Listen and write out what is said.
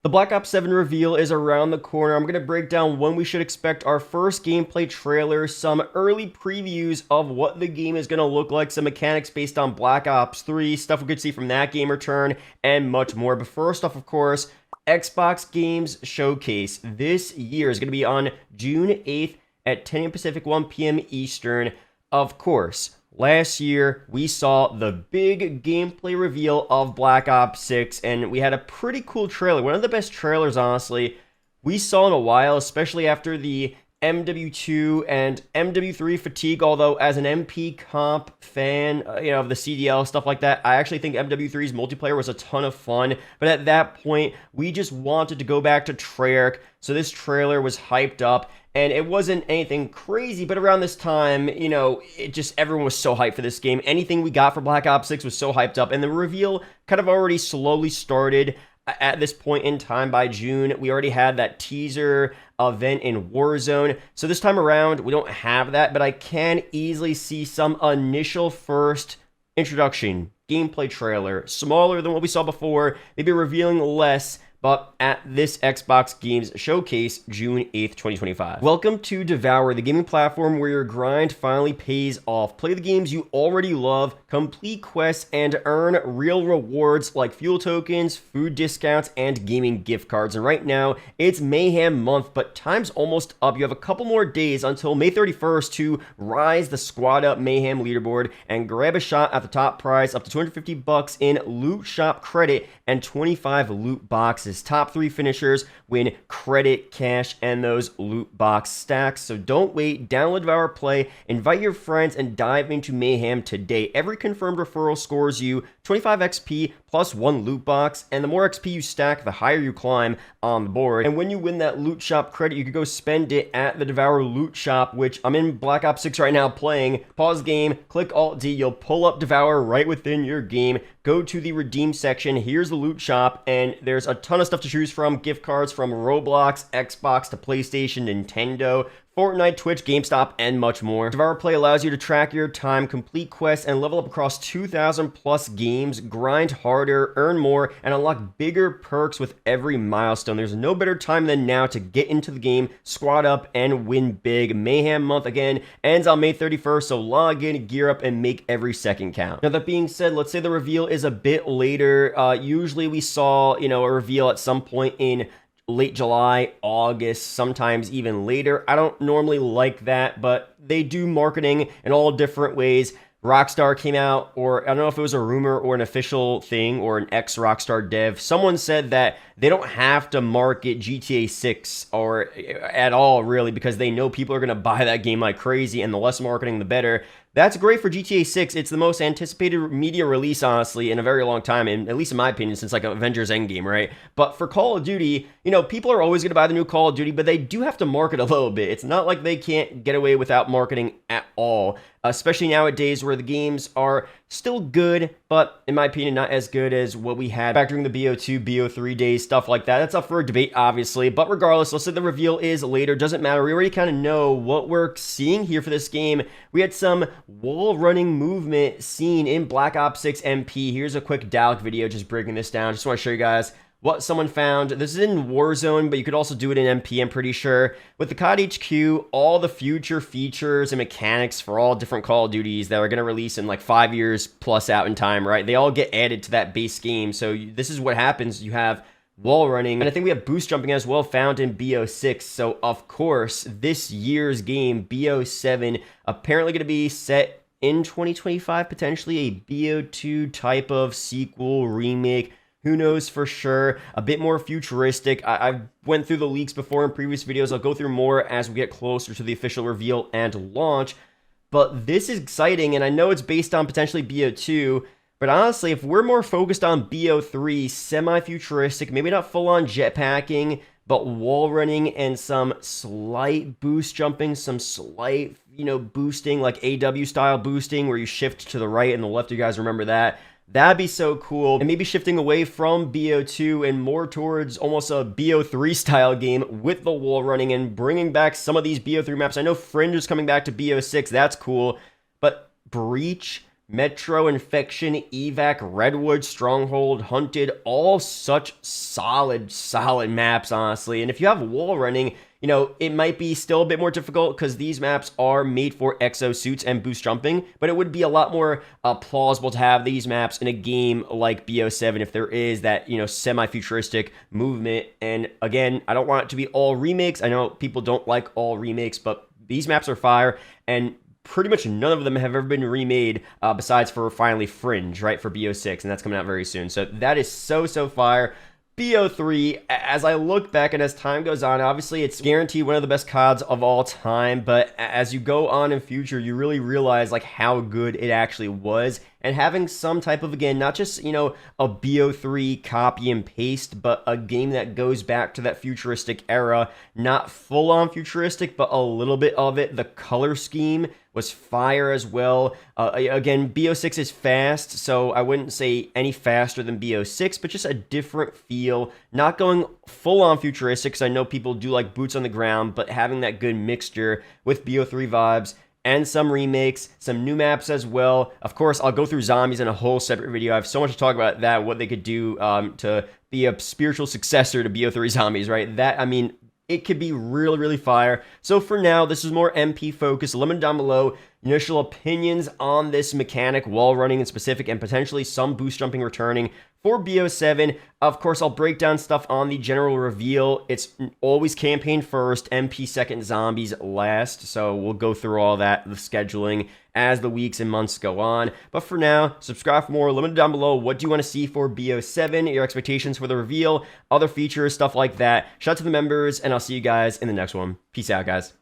The Black Ops 7 reveal is around the corner. I'm going to break down when we should expect our first gameplay trailer, some early previews of what the game is going to look like, some mechanics based on Black Ops 3, stuff we could see from that game return, and much more. But first off, of course, Xbox Games Showcase this year is going to be on June 8th at 10 a.m. Pacific, 1 p.m. Eastern. Of course, last year, we saw the big gameplay reveal of Black Ops 6, and we had a pretty cool trailer. One of the best trailers, honestly, we saw in a while, especially after the MW2 and MW3 fatigue, although as an MP comp fan, of the CDL, stuff like that, I actually think MW3's multiplayer was a ton of fun, but at that point, we just wanted to go back to Treyarch, so this trailer was hyped up, and it wasn't anything crazy, but around this time, everyone was so hyped for this game. Anything we got for Black Ops 6 was so hyped up, and the reveal kind of already slowly started at this point in time. By June. We already had that teaser event in Warzone. So this time around, we don't have that, but I can easily see some initial first introduction gameplay trailer, smaller than what we saw before, maybe revealing less, but at this Xbox Games Showcase, June 8th, 2025. Welcome to Devour, the gaming platform where your grind finally pays off. Play the games you already love, complete quests, and earn real rewards like fuel tokens, food discounts, and gaming gift cards. And right now, it's Mayhem month, but time's almost up. You have a couple more days until May 31st to rise the Squad Up Mayhem leaderboard and grab a shot at the top prize, up to $250 in loot shop credit and 25 loot boxes. Top 3 finishers win credit, cash, and those loot box stacks. So don't wait, download Devour Play, invite your friends, and dive into Mayhem today. Every confirmed referral scores you 25 XP plus 1 loot box, and the more XP you stack, the higher you climb on the board. And when you win that loot shop credit, you can go spend it at the Devour loot shop, which I'm in Black Ops 6 right now playing. Pause game, click Alt-D, you'll pull up Devour right within your game. Go to the redeem section, here's the loot shop, and there's a ton of stuff to choose from. Gift cards from Roblox, Xbox to PlayStation, Nintendo, Fortnite, Twitch, GameStop, and much more. Devour Play allows you to track your time, complete quests, and level up across 2,000 plus games, grind harder, earn more, and unlock bigger perks with every milestone. There's no better time than now to get into the game, squad up, and win big. Mayhem month, again, ends on May 31st, so log in, gear up, and make every second count. Now, that being said, let's say the reveal is a bit later. Usually we saw, a reveal at some point in late July, August, sometimes even later. I don't normally like that, but they do marketing in all different ways. Rockstar came out, or I don't know if it was a rumor or an official thing or an ex-Rockstar dev. Someone said that they don't have to market GTA 6 or at all, really, because they know people are going to buy that game like crazy, and the less marketing, the better. That's great for GTA 6. It's the most anticipated media release, honestly, in a very long time, and at least in my opinion, since like Avengers Endgame, right? But for Call of Duty, people are always going to buy the new Call of Duty, but they do have to market a little bit. It's not like they can't get away without marketing at all, especially nowadays where the games are still good, but in my opinion, not as good as what we had back during the BO2, BO3 days, stuff like that. That's up for a debate, obviously, but regardless, let's say the reveal is later, doesn't matter. We already kind of know what we're seeing here for this game. We had some wall running movement seen in Black Ops 6 MP. Here's a quick Dalek video just breaking this down. Just want to show you guys what someone found. This is in Warzone, but you could also do it in MP, I'm pretty sure. With the COD HQ, all the future features and mechanics for all different Call of Duties that are going to release in like 5 years plus out in time, right? They all get added to that base game. So this is what happens. You have wall running, and I think we have boost jumping as well, found in BO6. So of course, this year's game, BO7, apparently going to be set in 2025, potentially a BO2 type of sequel, remake. Who knows for sure? A bit more futuristic. I went through the leaks before in previous videos. I'll go through more as we get closer to the official reveal and launch. But this is exciting, and I know it's based on potentially BO2. But honestly, if we're more focused on BO3, semi-futuristic, maybe not full-on jetpacking, but wall running and some slight boost jumping, some slight, boosting, like AW style boosting, where you shift to the right and the left. You guys remember that? That'd be so cool. And maybe shifting away from BO2 and more towards almost a BO3 style game with the wall running and bringing back some of these BO3 maps. I know Fringe is coming back to BO6. That's cool. But Breach, Metro, Infection, Evac, Redwood, Stronghold, Hunted, all such solid maps, honestly. And if you have wall running, you know, it might be still a bit more difficult because these maps are made for exosuits and boost jumping, but it would be a lot more plausible to have these maps in a game like BO7 if there is that, you know, semi-futuristic movement. And again, I don't want it to be all remakes. I know people don't like all remakes, but these maps are fire, and pretty much none of them have ever been remade besides for finally Fringe, right, for BO6, and that's coming out very soon. So that is so fire. BO3, as I look back and as time goes on, obviously it's guaranteed one of the best CODs of all time, but as you go on in future, you really realize like how good it actually was. And having some type of, again, not just, you know, a BO3 copy and paste, but a game that goes back to that futuristic era, not full on futuristic, but a little bit of it. The color scheme was fire as well. Again, BO6 is fast, so I wouldn't say any faster than BO6, but just a different feel. Not going full on futuristic, because I know people do like boots on the ground, but having that good mixture with BO3 vibes. And some remakes, some new maps as well. Of course, I'll go through zombies in a whole separate video. I have so much to talk about that, what they could do to be a spiritual successor to BO3 zombies, right? That, I mean, it could be really fire. So for now, this is more MP focused. Let me know down below your initial opinions on this mechanic, wall running in specific, and potentially some boost jumping returning for BO7. Of course, I'll break down stuff on the general reveal. It's always campaign first, MP second, zombies last. So we'll go through all that, the scheduling, as the weeks and months go on. But for now, subscribe for more. Let me know down below what do you want to see for BO7, your expectations for the reveal, other features, stuff like that. Shout out to the members, and I'll see you guys in the next one. Peace out, guys.